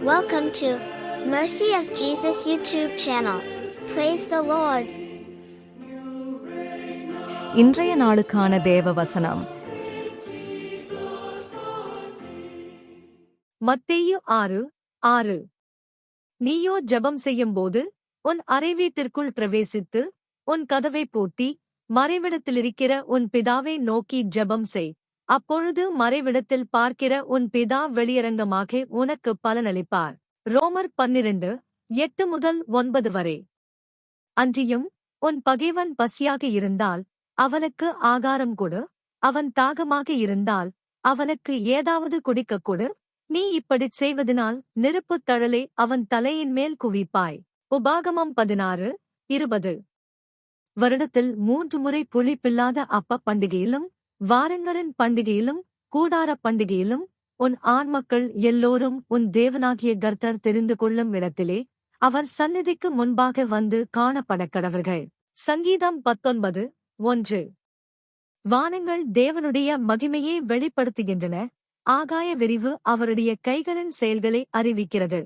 Welcome to Mercy of Jesus YouTube channel. Praise the Lord. இன்றைய நாளுக்கான தேவ வசனம் மத்தேயு 6:6. நீயோ ஜெபம் செய்யும்போது உன் அறைவீட்டிற்குள் பிரவேசித்து உன் கதவை பூட்டி மறைவிடத்திலிருக்கிற உன் பிதாவை நோக்கி ஜெபம் செய். அப்பொழுது மறைவிடத்தில் பார்க்கிற உன் பிதா வெளியரங்கமாக உனக்கு பலனளிப்பார். ரோமர் 12:8-9 வரை. அன்றியும் உன் பகைவன் பசியாக இருந்தால் அவனுக்கு ஆகாரம் கொடு, அவன் தாகமாக இருந்தால் அவனுக்கு ஏதாவது குடிக்கக் கொடு. நீ இப்படிச் செய்வதனால் நெருப்புத் தழலை அவன் தலையின் மேல் குவிப்பாய். உபாகமம் 16:20. வருடத்தில் 3 முறை புளிப்பில்லாத அப்ப பண்டிகையிலும் வாரங்களின் பண்டிகையிலும் கூடாரப் பண்டிகையிலும் உன் ஆண்மக்கள் எல்லோரும் உன் தேவனாகிய கர்த்தர் தெரிந்து கொள்ளும் இடத்திலே அவர் சந்நிதிக்கு முன்பாக வந்து காணப்படக்கடவர்கள். சங்கீதம் 19:1. வானங்கள் தேவனுடைய மகிமையை வெளிப்படுத்துகின்றன, ஆகாய விரிவு அவருடைய கைகளின் செயல்களை அறிவிக்கிறது.